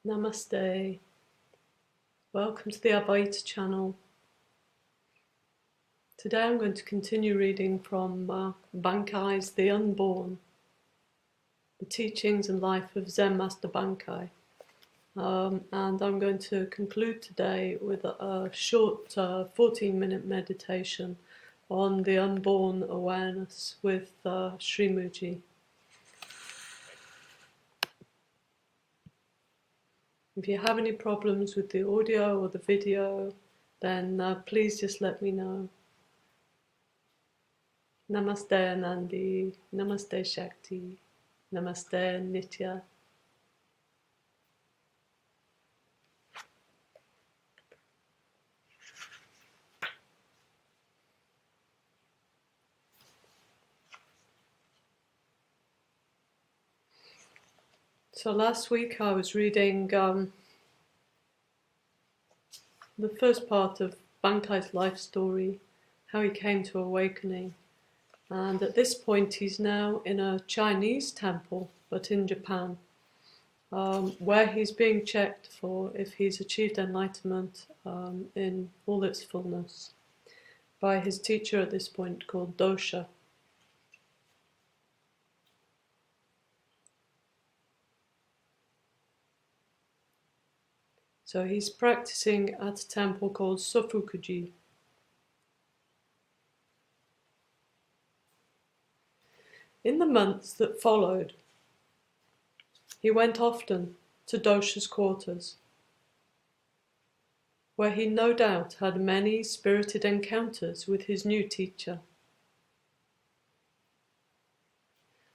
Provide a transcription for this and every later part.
Namaste. Welcome to the Advaita channel. Today I'm going to continue reading from Bankei's The Unborn, the teachings and life of Zen Master Bankei. And I'm going to conclude today with a short 14-minute meditation on the unborn awareness with Sri Mooji. If you have any problems with the audio or the video, then please just let me know. Namaste Anandi, Namaste Shakti, Namaste Nitya. So last week I was reading the first part of Bankei's life story, how he came to awakening. And at this point he's now in a Chinese temple, but in Japan, where he's being checked for if he's achieved enlightenment in all its fullness by his teacher at this point called Dosha. So he's practicing at a temple called Sofukuji. In the months that followed, he went often to Dosha's quarters, where he no doubt had many spirited encounters with his new teacher.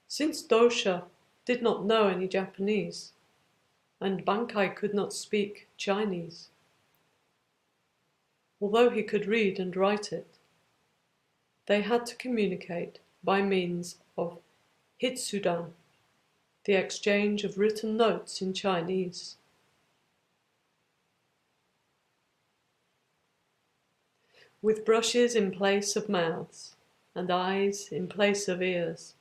Since Dosha did not know any Japanese, and Bankei could not speak Chinese, although he could read and write it, they had to communicate by means of hitsudan, the exchange of written notes in Chinese. With brushes in place of mouths and eyes in place of ears,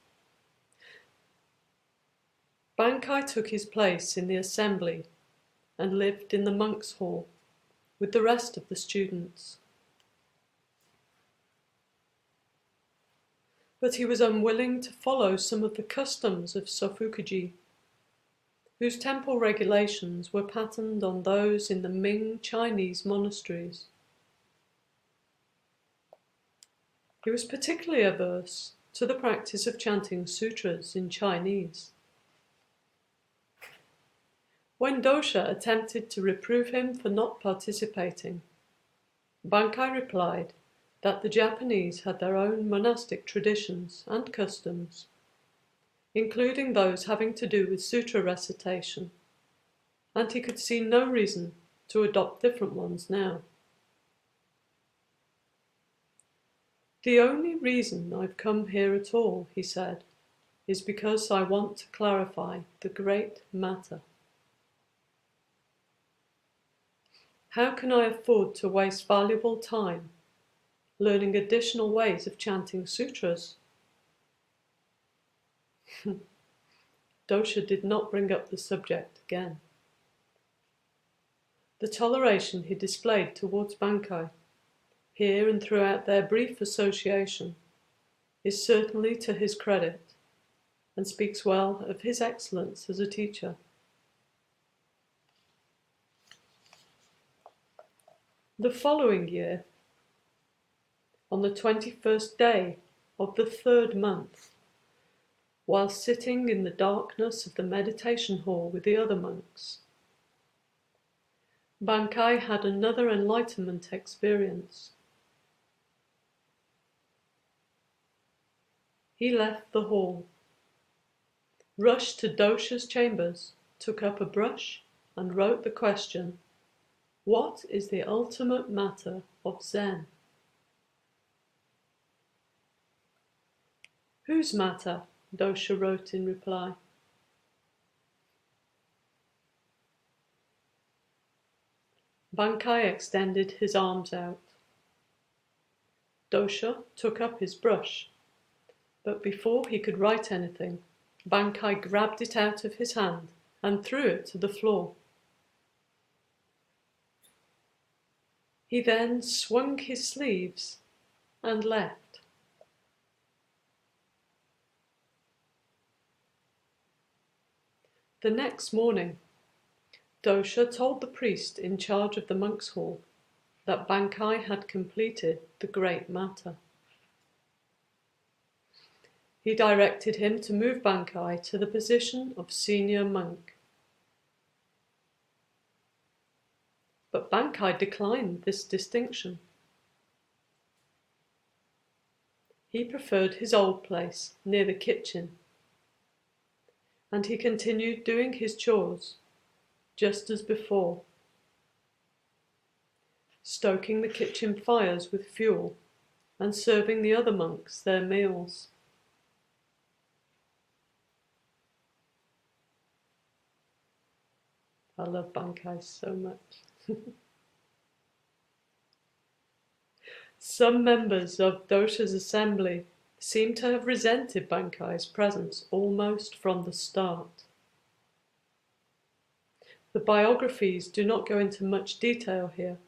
Bankei took his place in the assembly and lived in the monks' hall with the rest of the students. But he was unwilling to follow some of the customs of Sofukuji, whose temple regulations were patterned on those in the Ming Chinese monasteries. He was particularly averse to the practice of chanting sutras in Chinese. When Dosha attempted to reprove him for not participating, Bankei replied that the Japanese had their own monastic traditions and customs, including those having to do with sutra recitation, and he could see no reason to adopt different ones now. "The only reason I've come here at all," he said, "is because I want to clarify the great matter. How can I afford to waste valuable time learning additional ways of chanting sutras?" Dosha did not bring up the subject again. The toleration he displayed towards Bankei, here and throughout their brief association, is certainly to his credit and speaks well of his excellence as a teacher. The following year, on the 21st day of the 3rd month, while sitting in the darkness of the meditation hall with the other monks, Bankei had another enlightenment experience. He left the hall, rushed to Dosha's chambers, took up a brush and wrote the question, "What is the ultimate matter of Zen?" "Whose matter?" Dosha wrote in reply. Bankei extended his arms out. Dosha took up his brush, but before he could write anything, Bankei grabbed it out of his hand and threw it to the floor. He then swung his sleeves and left. The next morning, Dosha told the priest in charge of the monks' hall that Bankei had completed the great matter. He directed him to move Bankei to the position of senior monk. But Bankei declined this distinction. He preferred his old place near the kitchen, and he continued doing his chores just as before, stoking the kitchen fires with fuel and serving the other monks their meals. I love Bankei so much. Some members of Dosha's assembly seem to have resented Bankei's presence almost from the start. The biographies do not go into much detail here,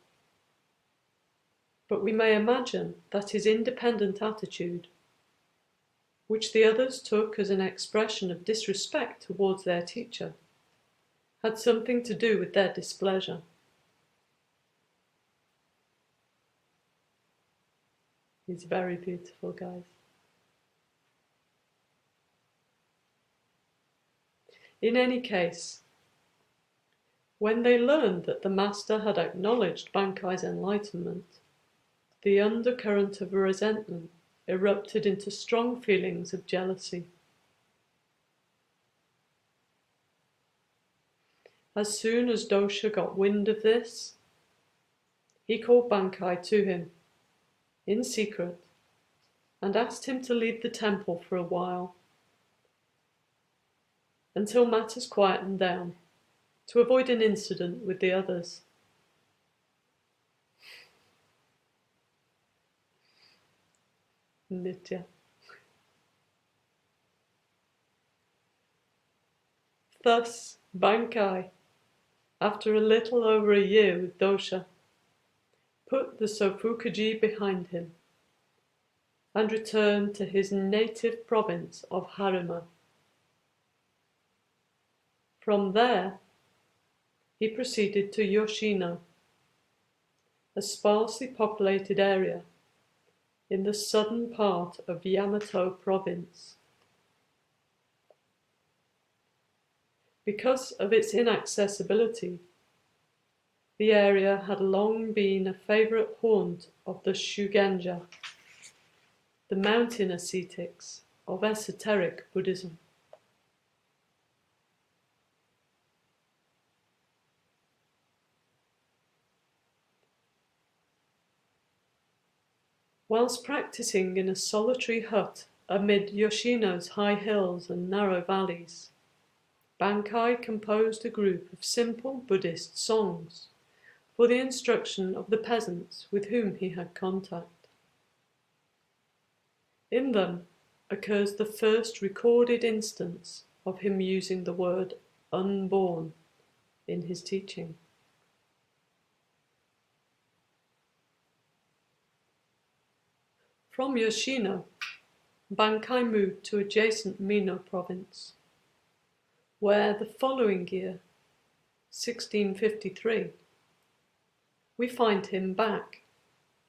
but we may imagine that his independent attitude, which the others took as an expression of disrespect towards their teacher, had something to do with their displeasure. He's very beautiful, guys. In any case, when they learned that the master had acknowledged Bankei's enlightenment, the undercurrent of resentment erupted into strong feelings of jealousy. As soon as Dosha got wind of this, he called Bankei to him in secret and asked him to leave the temple for a while until matters quietened down, to avoid an incident with the others. Nitya. Thus, Bankei, after a little over a year with Dosha, put the Sofukaji behind him and returned to his native province of Harima. From there, he proceeded to Yoshino, a sparsely populated area in the southern part of Yamato province. Because of its inaccessibility, the area had long been a favourite haunt of the Shugenja, the mountain ascetics of esoteric Buddhism. Whilst practicing in a solitary hut amid Yoshino's high hills and narrow valleys, Bankei composed a group of simple Buddhist songs for the instruction of the peasants with whom he had contact. In them occurs the first recorded instance of him using the word unborn in his teaching. From Yoshino, Bankei moved to adjacent Mino province, where the following year, 1653, we find him back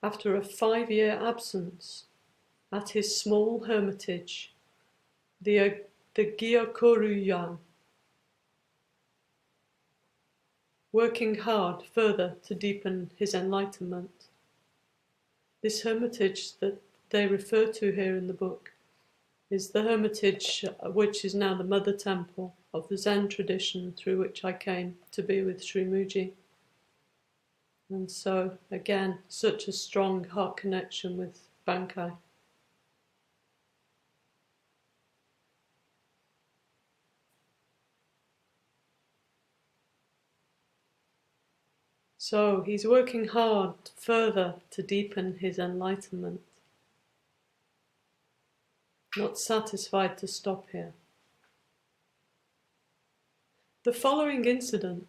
after a 5-year absence at his small hermitage, the Gyokoru-yan, working hard further to deepen his enlightenment. This hermitage that they refer to here in the book is the hermitage which is now the mother temple of the Zen tradition through which I came to be with Sri Mooji. And so, again, such a strong heart connection with Bankei. So he's working hard further to deepen his enlightenment. Not satisfied to stop here. The following incident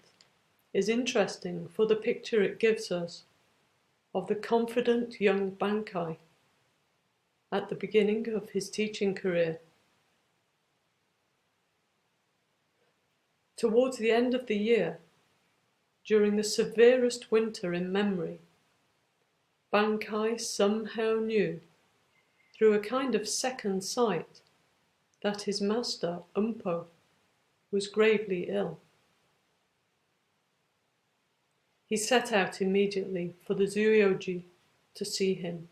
is interesting for the picture it gives us of the confident young Bankei at the beginning of his teaching career. Towards the end of the year, during the severest winter in memory, Bankei somehow knew, through a kind of second sight, that his master, Umpo, was gravely ill. He set out immediately for the Zuyoji to see him.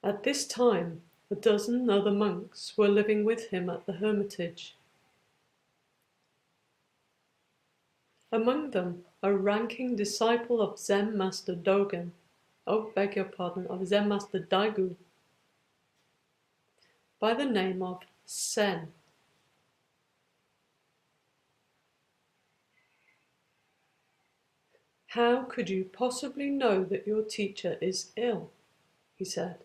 At this time, a dozen other monks were living with him at the hermitage. Among them, a ranking disciple of Zen Master Dogen, of Zen Master Daigu, by the name of Sen. "How could you possibly know that your teacher is ill?" he said.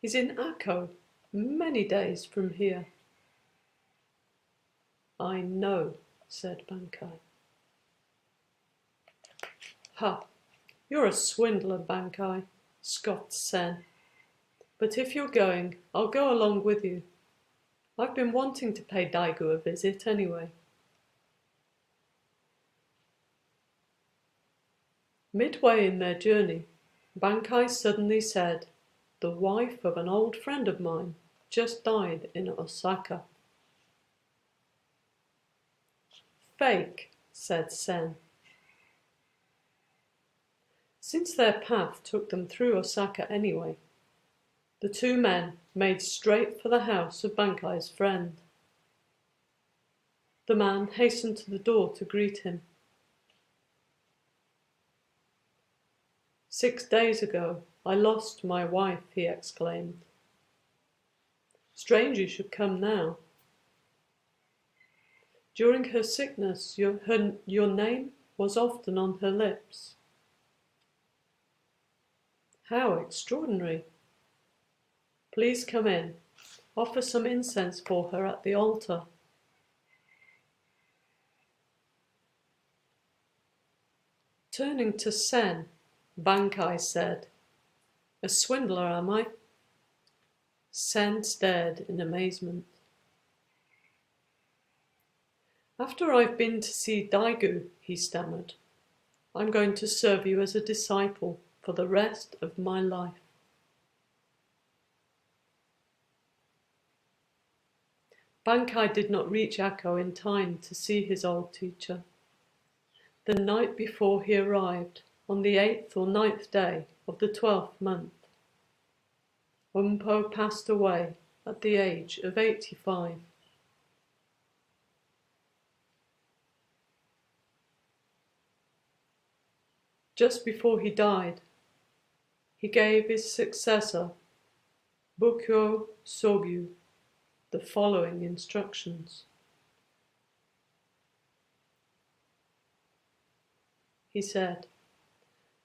"He's in Akko, many days from here." "I know," said Bankei. "Ha! You're a swindler, Bankei," scoffed Sen. "But if you're going, I'll go along with you. I've been wanting to pay Daigu a visit anyway." Midway in their journey, Bankei suddenly said, "The wife of an old friend of mine just died in Osaka." "Fake," said Sen. Since their path took them through Osaka anyway, the two men made straight for the house of Bankei's friend. The man hastened to the door to greet him. "6 days ago, I lost my wife," he exclaimed. "Strange you should come now. During her sickness, your name was often on her lips." "How extraordinary. Please come in. Offer some incense for her at the altar." Turning to Sen, Bankei said, "A swindler, am I?" Sen stared in amazement. "After I've been to see Daigu," he stammered, "I'm going to serve you as a disciple for the rest of my life." Bankei did not reach Akko in time to see his old teacher. The night before he arrived, on the 8th or 9th day of the 12th month, Umpo passed away at the age of 85. Just before he died, he gave his successor, Bukyo Sogyu, the following instructions. He said,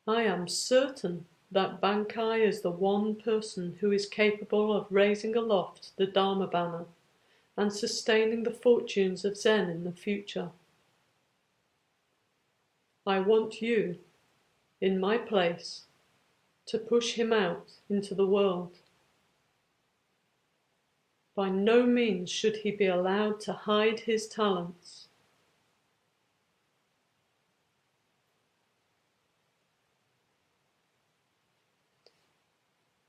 "I am certain that Bankei is the one person who is capable of raising aloft the Dharma banner and sustaining the fortunes of Zen in the future. I want you, in my place, to push him out into the world. By no means should he be allowed to hide his talents.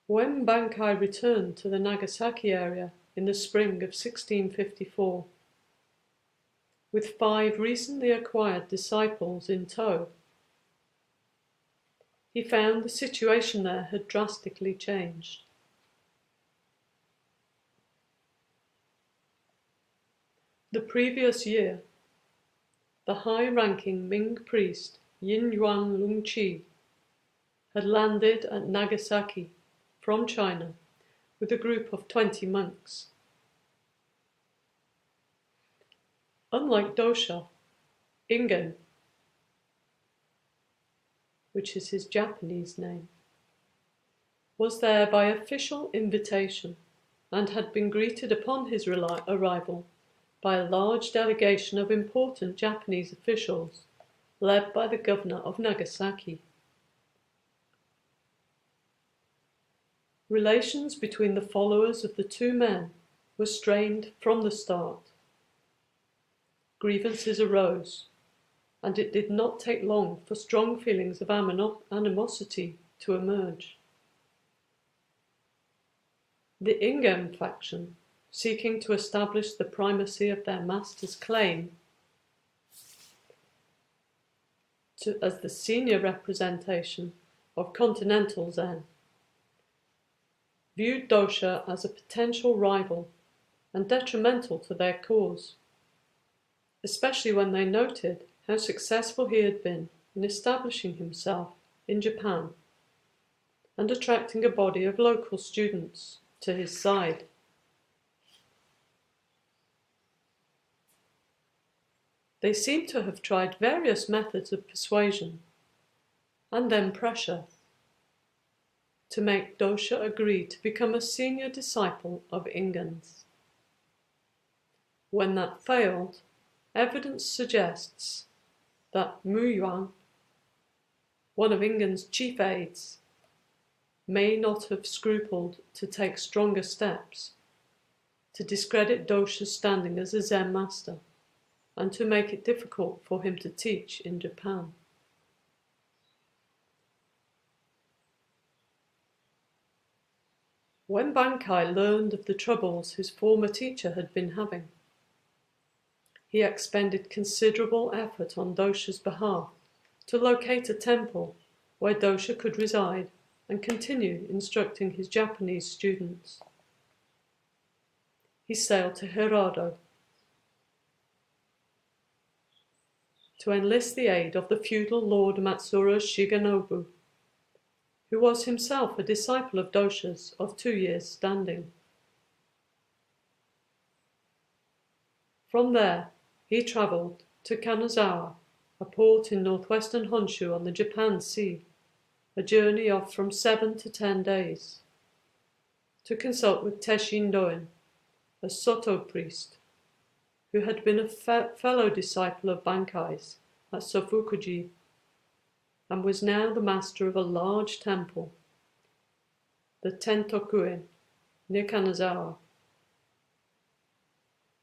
When Bankei returned to the Nagasaki area in the spring of 1654, with 5 recently acquired disciples in tow, he found the situation there had drastically changed. The previous year, the high-ranking Ming priest Yin Yuan Lungqi had landed at Nagasaki from China with a group of 20 monks. Unlike Dosha, Ingen, which is his Japanese name, was there by official invitation and had been greeted upon his arrival by a large delegation of important Japanese officials led by the governor of Nagasaki. Relations between the followers of the two men were strained from the start. Grievances arose, and it did not take long for strong feelings of animosity to emerge. The Ingen faction, seeking to establish the primacy of their master's claim as the senior representation of continental Zen, viewed dosha as a potential rival and detrimental to their cause, especially when they noted how successful he had been in establishing himself in Japan and attracting a body of local students to his side. They seem to have tried various methods of persuasion and then pressure to make dosha agree to become a senior disciple of Ingen's. When that failed, evidence suggests that Mu Yuan, one of Ingen's chief aides, may not have scrupled to take stronger steps to discredit dosha's standing as a Zen master and to make it difficult for him to teach in Japan. When Bankei learned of the troubles his former teacher had been having, he expended considerable effort on dosha's behalf to locate a temple where dosha could reside and continue instructing his Japanese students. He sailed to Hirado to enlist the aid of the feudal Lord Matsura Shigenobu, who was himself a disciple of dosha's of 2 years' standing. From there, he travelled to Kanazawa, a port in northwestern Honshu on the Japan Sea, a journey of from 7 to 10 days, to consult with Teshin Doen, a Soto priest, who had been a fellow disciple of Bankei's at Sofukuji, and was now the master of a large temple, the Tentokuen, near Kanazawa.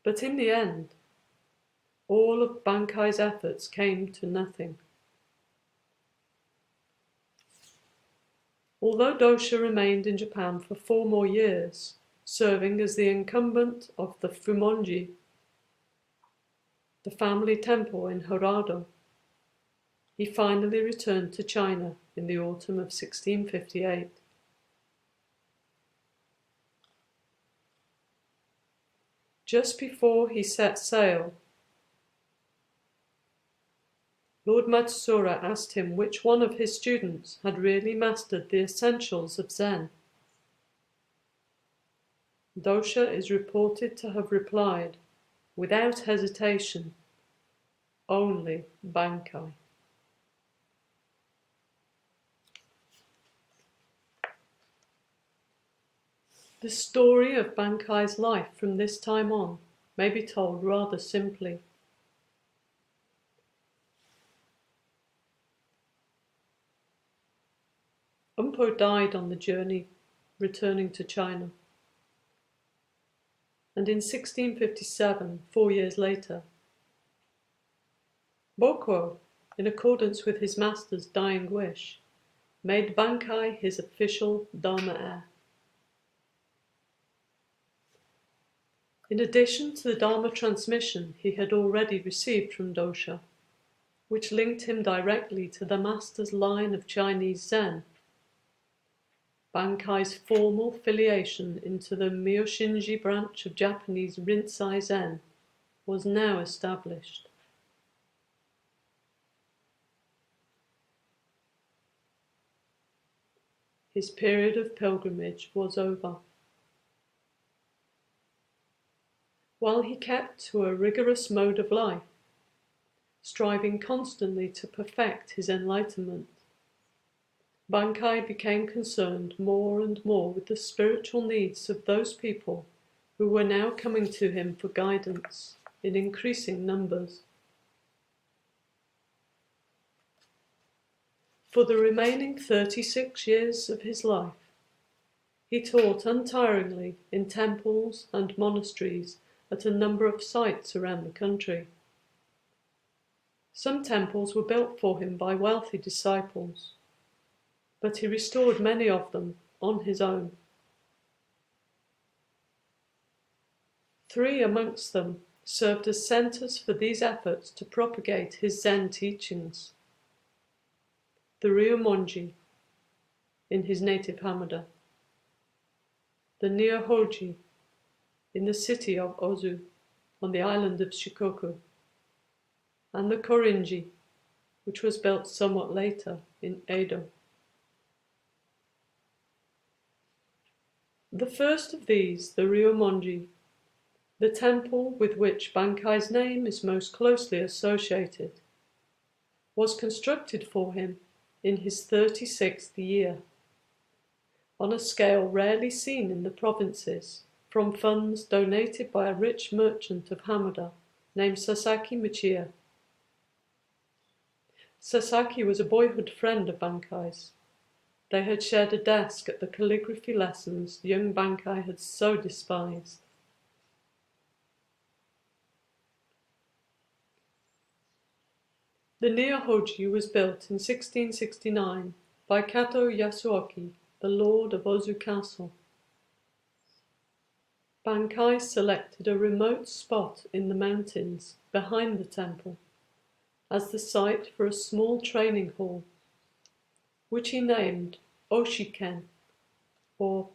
But in the end, all of Bankei's efforts came to nothing. Although dosha remained in Japan for 4 more years, serving as the incumbent of the Fumonji, the family temple in Hirado, he finally returned to China in the autumn of 1658. Just before he set sail, Lord Matsura asked him which one of his students had really mastered the essentials of Zen. Dosha is reported to have replied, without hesitation, only Bankei. The story of Bankei's life from this time on may be told rather simply. Umpo died on the journey returning to China, and in 1657, 4 years later, Bokuo, in accordance with his master's dying wish, made Bankei his official Dharma heir. In addition to the Dharma transmission he had already received from dosha, which linked him directly to the master's line of Chinese Zen, Bankei's formal filiation into the Myoshinji branch of Japanese Rinzai Zen was now established. His period of pilgrimage was over. While he kept to a rigorous mode of life, striving constantly to perfect his enlightenment, Bankei became concerned more and more with the spiritual needs of those people who were now coming to him for guidance in increasing numbers. For the remaining 36 years of his life, he taught untiringly in temples and monasteries at a number of sites around the country. Some temples were built for him by wealthy disciples, but he restored many of them on his own. 3 amongst them served as centers for these efforts to propagate his Zen teachings. The Ryumonji, in his native Hamada, the Nyohoji, in the city of Ozu, on the island of Shikoku, and the Korinji, which was built somewhat later in Edo. The first of these, the Ryumonji, the temple with which Bankei's name is most closely associated, was constructed for him in his 36th year, on a scale rarely seen in the provinces, from funds donated by a rich merchant of Hamada named Sasaki Michiya. Sasaki was a boyhood friend of Bankei's. They had shared a desk at the calligraphy lessons young Bankei had so despised. The Nyohoji was built in 1669 by Kato Yasuoki, the lord of Ozu Castle. Bankei selected a remote spot in the mountains behind the temple as the site for a small training hall, which he named Oshiken, or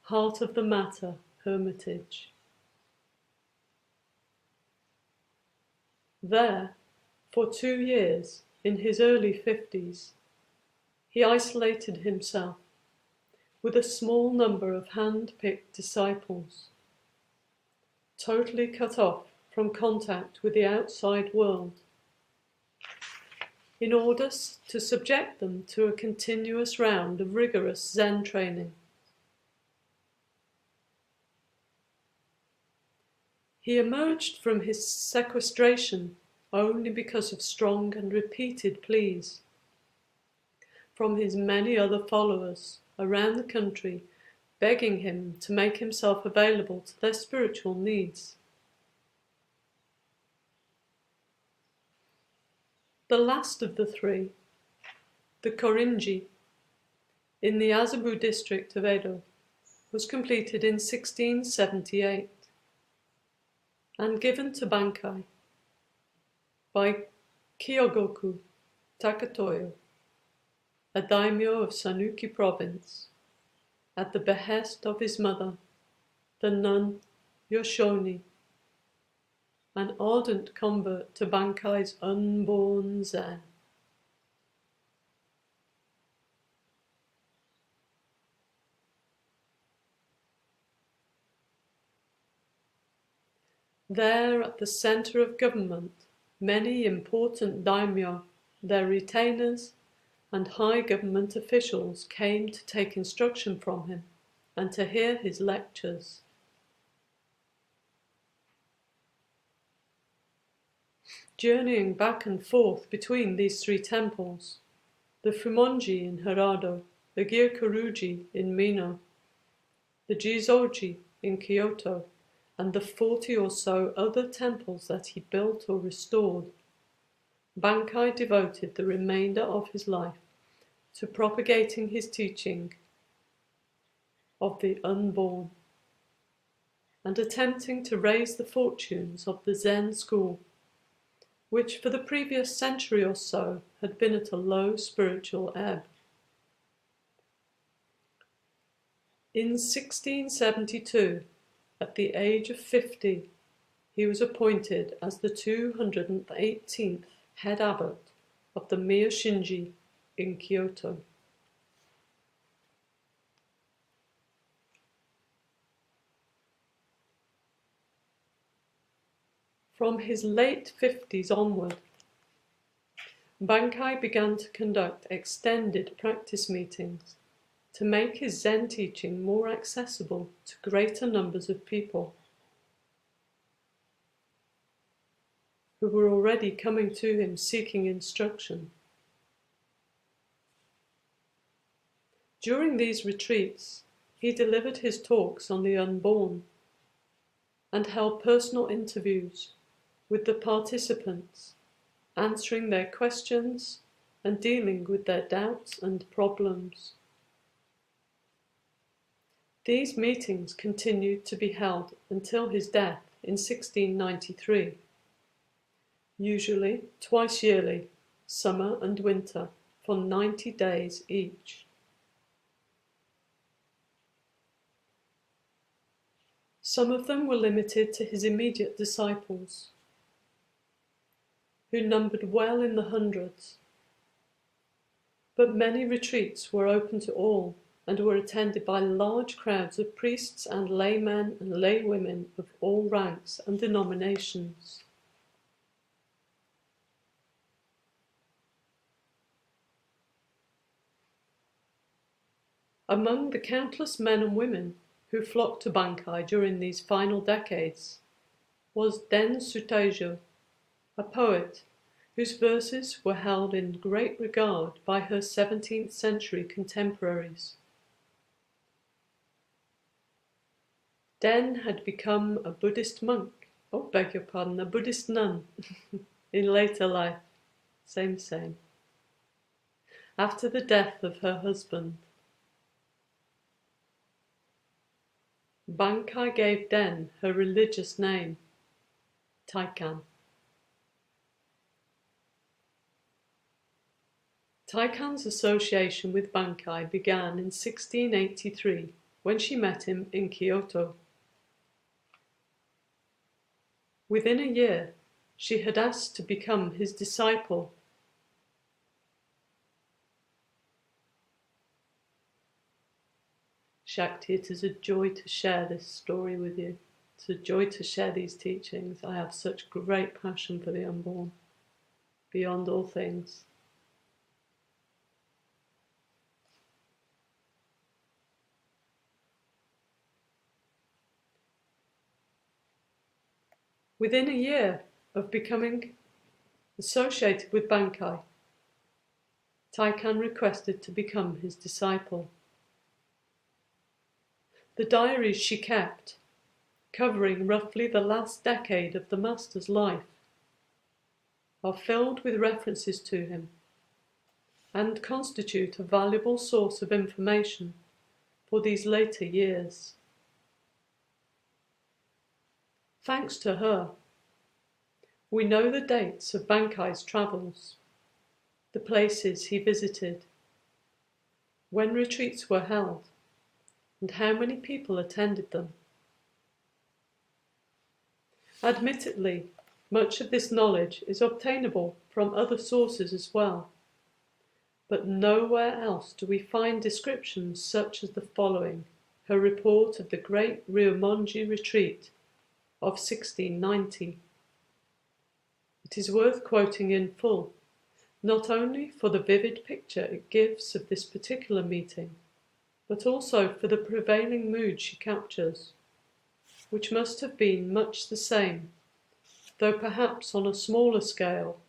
Heart of the Matter Hermitage. There, for 2 years, in his early 50s, he isolated himself with a small number of hand-picked disciples, totally cut off from contact with the outside world, in order to subject them to a continuous round of rigorous Zen training. He emerged from his sequestration only because of strong and repeated pleas from his many other followers around the country, begging him to make himself available to their spiritual needs. The last of the 3, the Korinji, in the Azabu district of Edo, was completed in 1678 and given to Bankei by Kyogoku Takatoyo, a daimyo of Sanuki province, at the behest of his mother, the nun Yoshoni, an ardent convert to Bankei's Unborn Zen. There, at the center of government, many important daimyo, their retainers, and high government officials came to take instruction from him and to hear his lectures. Journeying back and forth between these 3 temples, the Fumonji in Harado, the Gyokuruji in Mino, the Jizoji in Kyoto, and the 40 or so other temples that he built or restored, Bankei devoted the remainder of his life to propagating his teaching of the unborn and attempting to raise the fortunes of the Zen school, which for the previous century or so had been at a low spiritual ebb. In 1672, at the age of 50, he was appointed as the 218th head abbot of the Miyoshinji in Kyoto. From his late 50s onward, Bankei began to conduct extended practice meetings to make his Zen teaching more accessible to greater numbers of people who were already coming to him seeking instruction. During these retreats, he delivered his talks on the unborn and held personal interviews with the participants, answering their questions and dealing with their doubts and problems. These meetings continued to be held until his death in 1693, usually twice yearly, summer and winter, for 90 days each. Some of them were limited to his immediate disciples, who numbered well in the hundreds, but many retreats were open to all and were attended by large crowds of priests and laymen and laywomen of all ranks and denominations. Among the countless men and women who flocked to Bankei during these final decades was Den Sutajo, a poet whose verses were held in great regard by her 17th century contemporaries. Den had become a Buddhist monk, a Buddhist nun, in later life, same, after the death of her husband. Bankei gave Den her religious name, Taikan. Taikan's association with Bankei began in 1683 when she met him in Kyoto. Within a year, she had asked to become his disciple. Shakti, it is a joy to share this story with you. It's a joy to share these teachings. I have such great passion for the unborn, beyond all things. Within a year of becoming associated with Bankei, Taikan requested to become his disciple. The diaries she kept, covering roughly the last decade of the Master's life, are filled with references to him and constitute a valuable source of information for these later years. Thanks to her, we know the dates of Bankei's travels, the places he visited, when retreats were held, and how many people attended them. Admittedly, much of this knowledge is obtainable from other sources as well, but nowhere else do we find descriptions such as the following, her report of the great Ryomonji retreat of 1690. It is worth quoting in full, not only for the vivid picture it gives of this particular meeting, but also for the prevailing mood she captures, which must have been much the same, though perhaps on a smaller scale,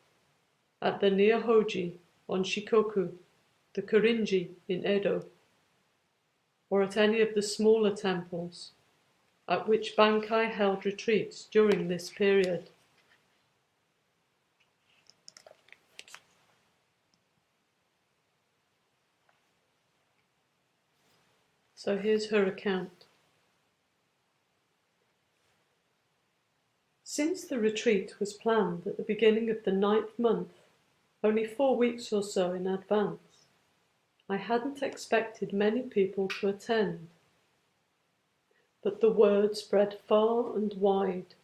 at the Nyahoji on Shikoku, the Korinji in Edo, or at any of the smaller temples at which Bankei held retreats during this period. So here's her account. Since the retreat was planned at the beginning of the 9th month, only 4 weeks or so in advance, I hadn't expected many people to attend. But the word spread far and wide.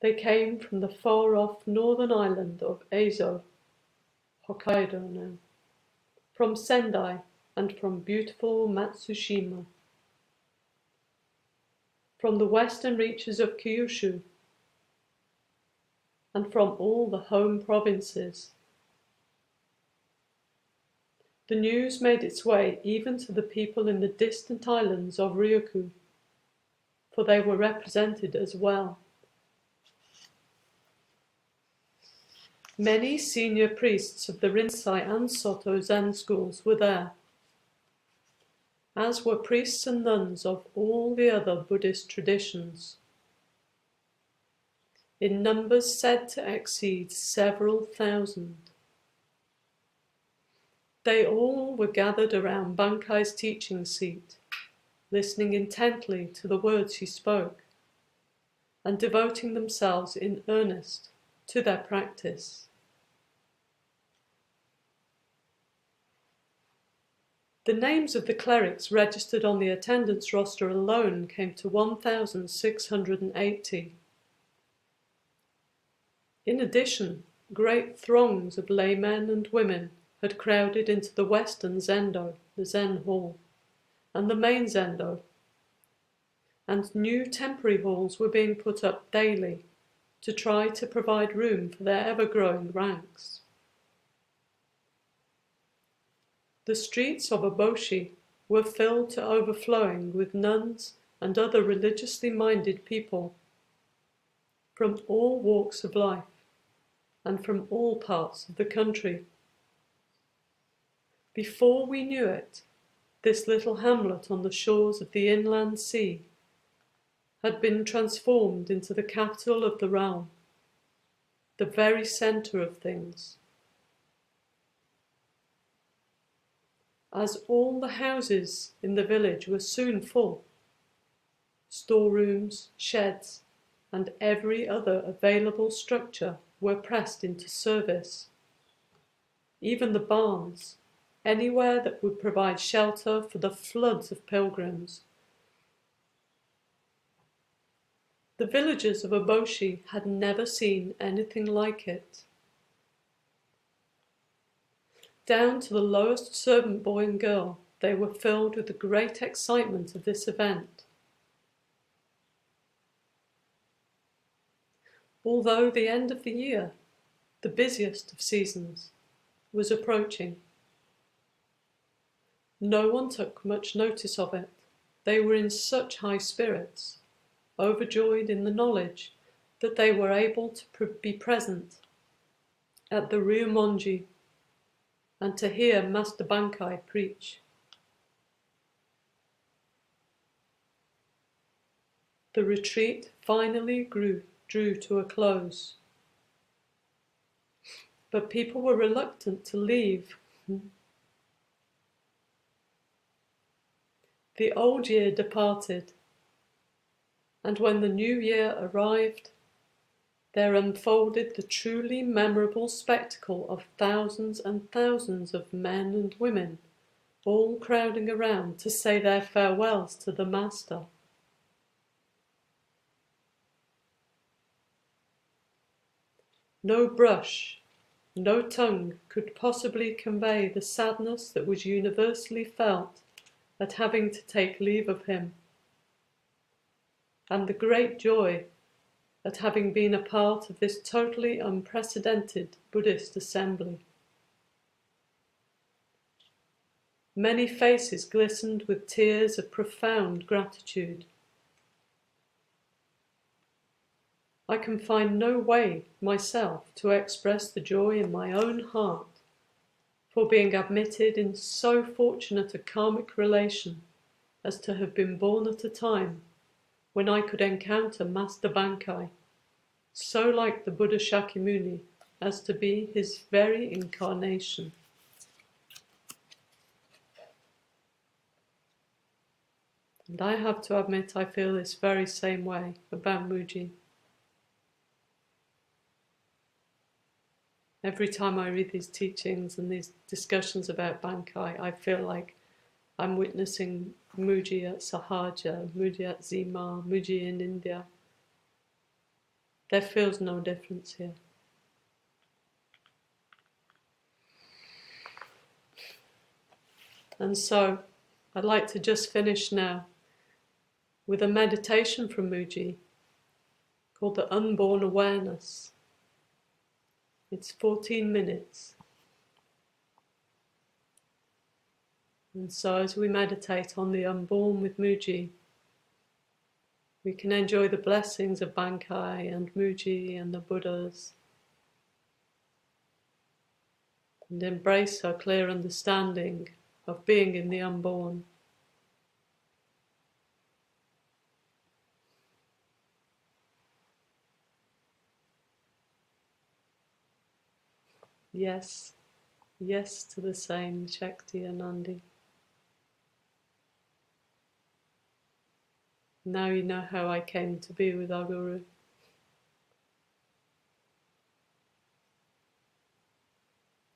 They came from the far-off northern island of Azo, Hokkaido now, from Sendai and from beautiful Matsushima, from the western reaches of Kyushu, and from all the home provinces. The news made its way even to the people in the distant islands of Ryukyu, for they were represented as well. Many senior priests of the Rinzai and Soto Zen schools were there, as were priests and nuns of all the other Buddhist traditions, in numbers said to exceed several thousand. They all were gathered around Bankei's teaching seat, listening intently to the words he spoke, and devoting themselves in earnest to their practice. The names of the clerics registered on the attendance roster alone came to 1,680. In addition, great throngs of laymen and women had crowded into the western zendo, the Zen hall, and the main zendo, and new temporary halls were being put up daily to try to provide room for their ever-growing ranks. The streets of Oboshi were filled to overflowing with nuns and other religiously minded people from all walks of life and from all parts of the country. Before we knew it, this little hamlet on the shores of the inland sea had been transformed into the capital of the realm, the very centre of things. As all the houses in the village were soon full, storerooms, sheds, and every other available structure were pressed into service. Even the barns, anywhere that would provide shelter for the floods of pilgrims. The villagers of Oboshi had never seen anything like it. Down to the lowest servant boy and girl, they were filled with the great excitement of this event. Although the end of the year, the busiest of seasons, was approaching, no one took much notice of it. They were in such high spirits, overjoyed in the knowledge that they were able to be present at the Ryumonji and to hear Master Bankei preach. The retreat finally drew to a close, but people were reluctant to leave. The old year departed, and when the new year arrived, there unfolded the truly memorable spectacle of thousands and thousands of men and women all crowding around to say their farewells to the Master. No brush, no tongue could possibly convey the sadness that was universally felt at having to take leave of him, and the great joy at having been a part of this totally unprecedented Buddhist assembly. Many faces glistened with tears of profound gratitude. I can find no way myself to express the joy in my own heart for being admitted in so fortunate a karmic relation as to have been born at a time when I could encounter Master Bankei, so like the Buddha Shakyamuni as to be his very incarnation. And I have to admit I feel this very same way about Mooji. Every time I read these teachings and these discussions about Bankei, I feel like I'm witnessing Mooji at Sahaja, Mooji at Zima, Mooji in India. There feels no difference here. And so, I'd like to just finish now with a meditation from Mooji called the Unborn Awareness. It's 14 minutes. And so as we meditate on the unborn with Mooji, we can enjoy the blessings of Bankei and Mooji and the Buddhas, and embrace our clear understanding of being in the unborn Yes, yes to the same, Shakti Anandi. Now you know how I came to be with our Guru.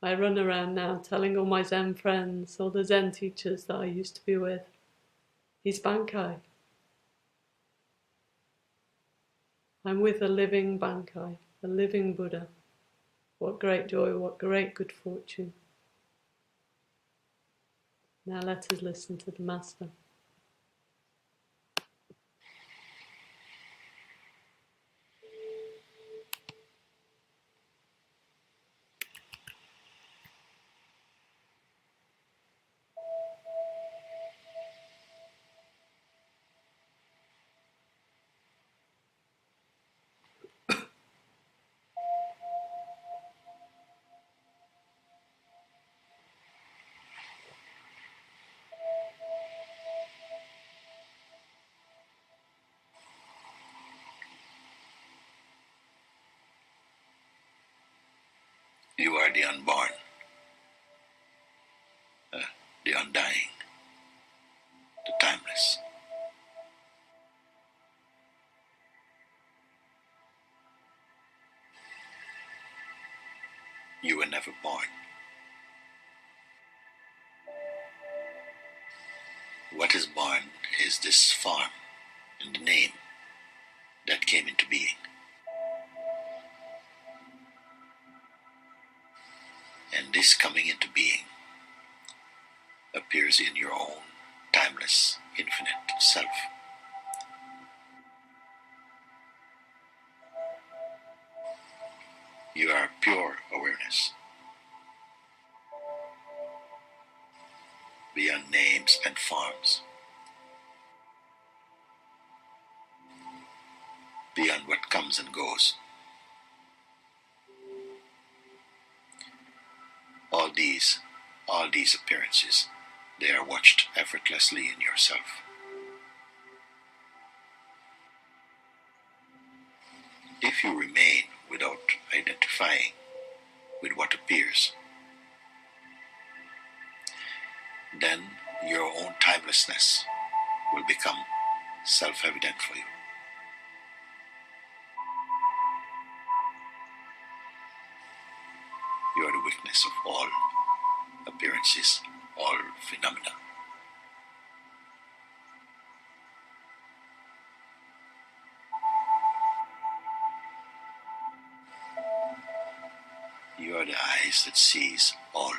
I run around now telling all my Zen friends, all the Zen teachers that I used to be with, he's Bankei. I'm with a living Bankei, a living Buddha. What great joy, what great good fortune. Now let us listen to the Master. You are the unborn, the undying, the timeless. You were never born. What is born is this form and the name that came into being. And this coming into being appears in your own timeless, infinite self. You are pure awareness, beyond names and forms, beyond what comes and goes. All these appearances, they are watched effortlessly in yourself. If you remain without identifying with what appears, then your own timelessness will become self-evident for you. You are the witness of all appearances, all phenomena. You are the eyes that sees all.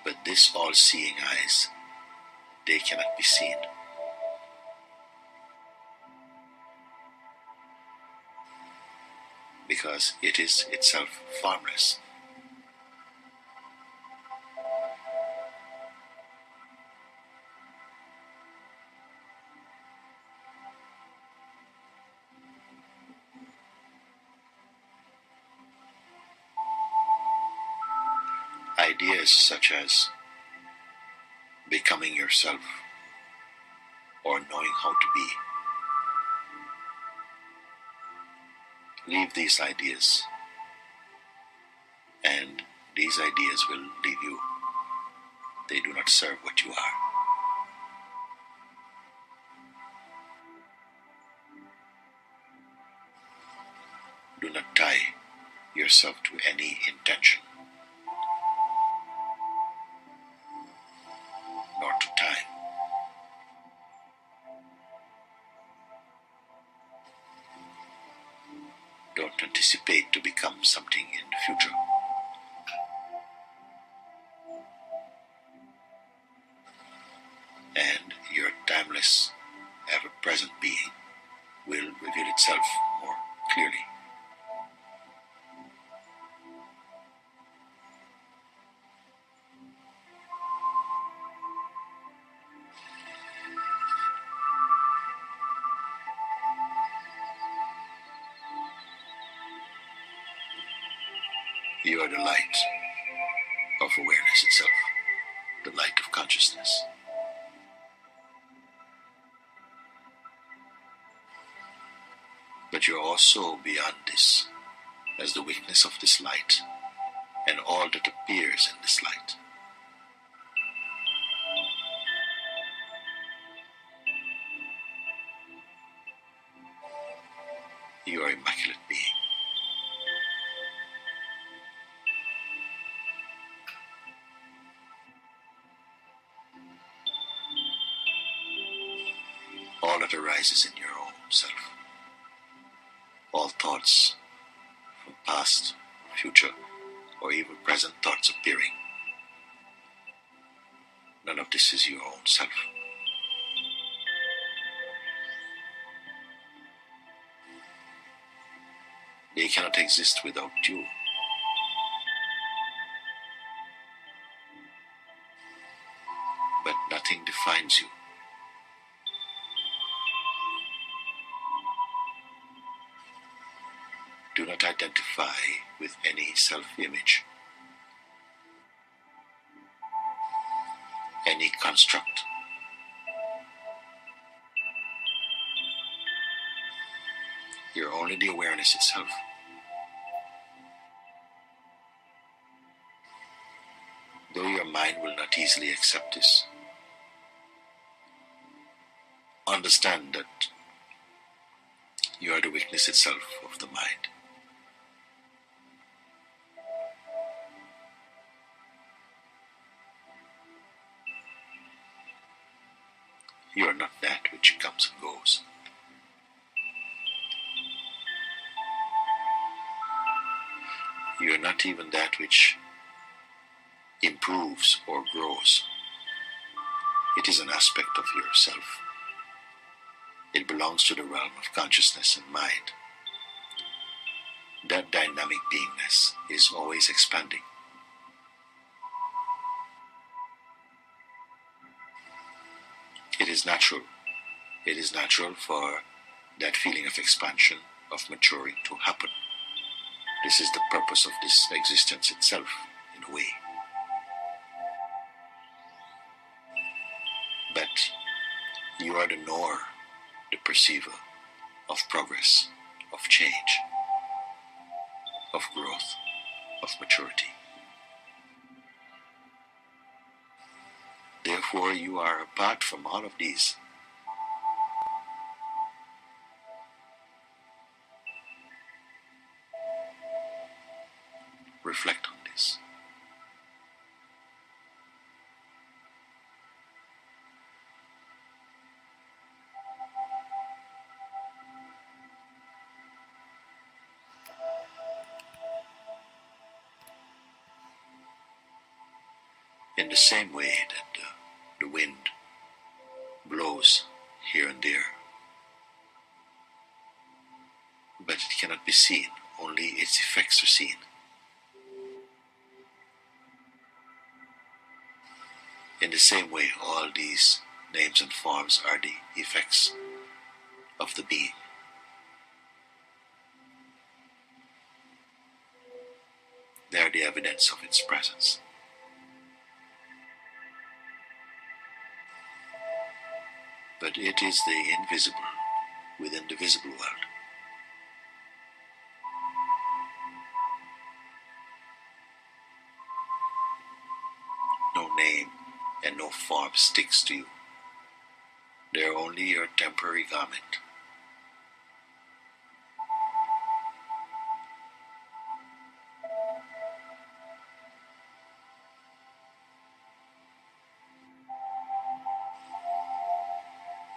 But this all-seeing eyes, they cannot be seen. Because it is itself formless. Ideas such as becoming yourself or knowing how to be, leave these ideas, and these ideas will leave you. They do not serve what you are. Do not tie yourself to any intention, nor to time. Don't anticipate to become something in the future. And your timeless, ever-present being will reveal itself more clearly. You are the light of awareness itself, the light of consciousness. But But you're also beyond this, as the weakness of this light and all that appears in this light. You are immaculate being. All that arises in your own self, all thoughts from past, future, or even present thoughts appearing, none of this is your own self. They cannot exist without you. But nothing defines you. Do not identify with any self-image, any construct. You're only the awareness itself. Though your mind will not easily accept this, understand that you are the witness itself of the mind. You are not that which comes and goes. You are not even that which improves or grows. It is an aspect of yourself. It belongs to the realm of consciousness and mind. That dynamic beingness is always expanding. It is natural. It is natural for that feeling of expansion, of maturing to happen. This is the purpose of this existence itself, in a way. But you are the knower, the perceiver of progress, of change, of growth, of maturity. Therefore, you are apart from all of these. Reflect on this. In the same way that the wind blows here and there, but it cannot be seen, only its effects are seen. In the same way, all these names and forms are the effects of the being. They are the evidence of its presence. But it is the invisible within the visible world. No name and no form sticks to you. They are only your temporary garment.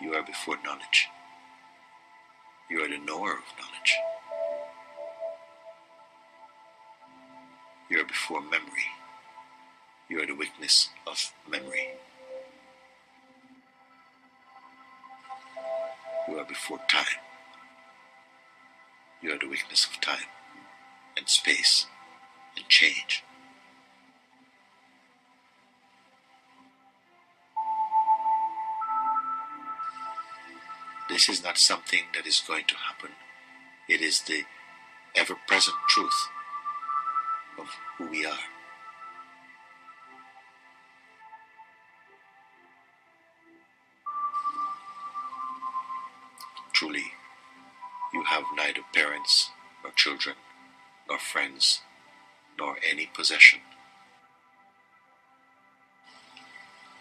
You are before knowledge. You are the knower of knowledge. You are before memory. You are the witness of memory. You are before time. You are the witness of time and space and change. This is not something that is going to happen. It is the ever-present truth of who we are. Truly, you You have neither parents, nor children, nor friends, nor any possession.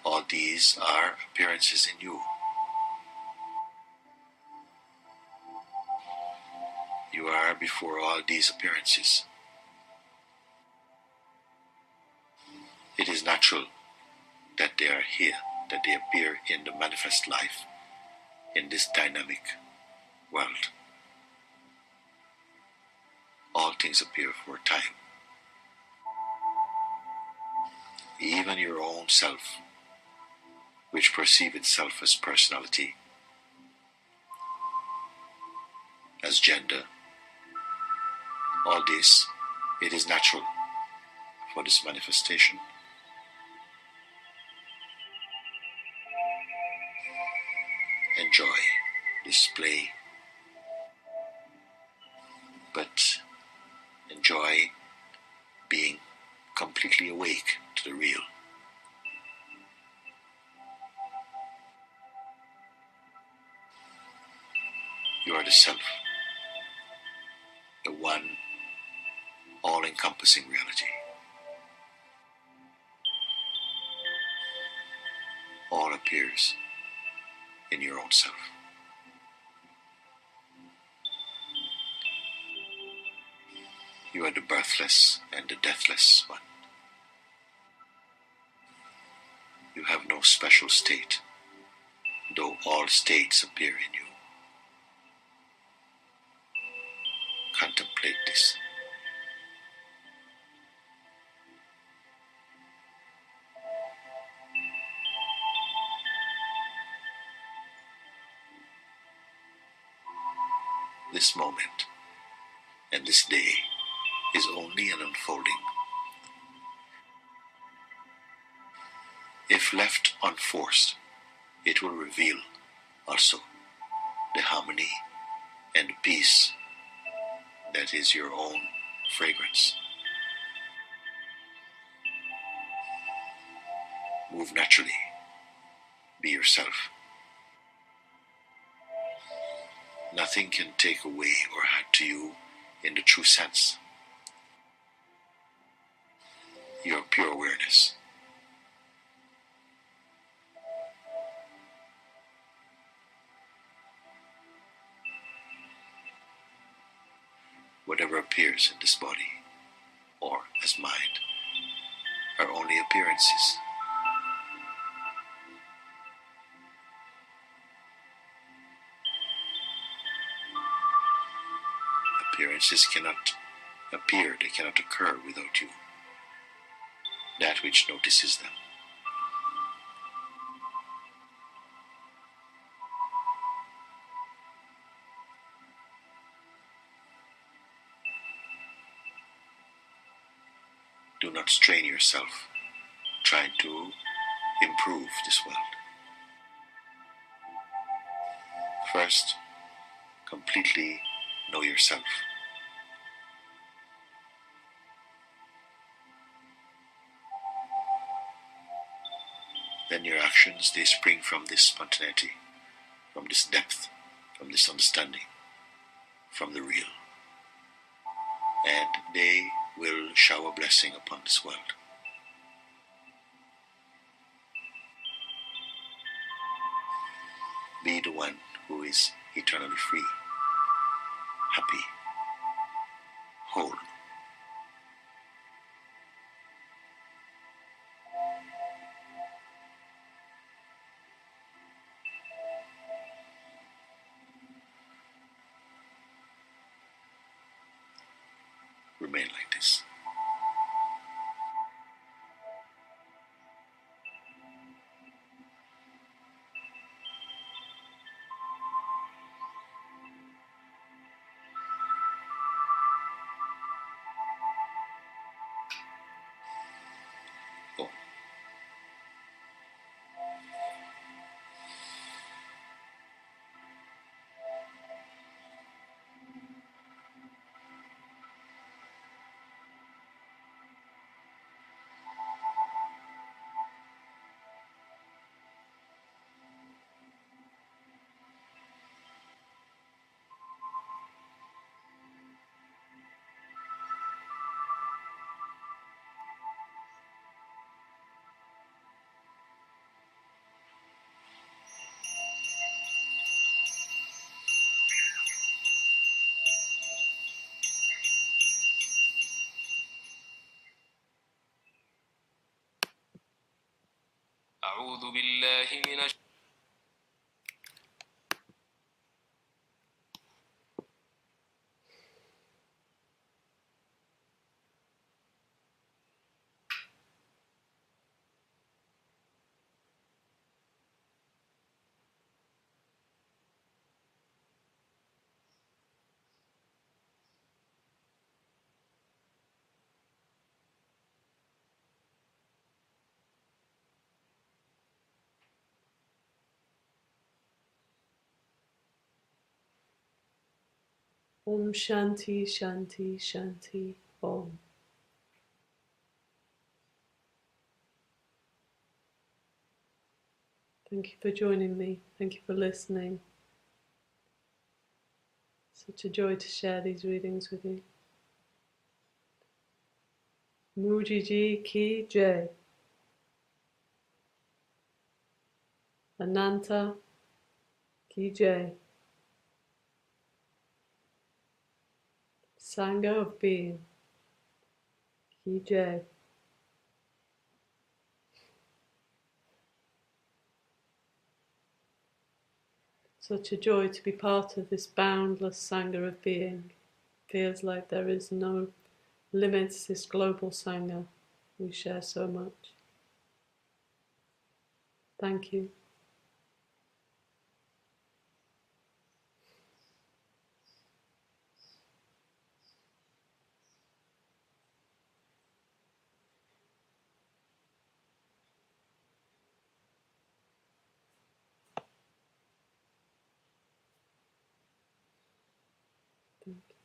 All these are appearances in you. You are before all these appearances. It is natural that they are here, that they appear in the manifest life, in this dynamic world. All things appear for a time. Even your own self, which perceives itself as personality, as gender, all this, it is natural for this manifestation. Enjoy this play, but enjoy being completely awake to the real. You are the self, the one all-encompassing reality. All appears in your own self. You are the birthless and the deathless one. You have no special state, though all states appear in you. Contemplate this. This moment and this day is only an unfolding. If left unforced, it will reveal also the harmony and the peace that is your own fragrance. Move naturally. Be yourself. Nothing can take away or add to you in the true sense. Your pure awareness. Whatever appears in this body or as mind are only appearances. Appearances cannot appear, they cannot occur without you, that which notices them. Do not strain yourself trying to improve this world. First, completely know yourself. Then your actions, they spring from this spontaneity, from this depth, from this understanding, from the real. And they will shower blessing upon this world. Be the one who is eternally free, happy, whole. Remain like this. Oh. أعوذ بالله من Om Shanti Shanti Shanti Om. Thank you for joining me. Thank you for listening. Such a joy to share these readings with you. Mooji ji ki jai. Ananta ki jai. Sangha of being ki jai. Such a joy to be part of this boundless Sangha of being. Feels like there is no limits, this global Sangha. We share so much. Thank you. Thank you.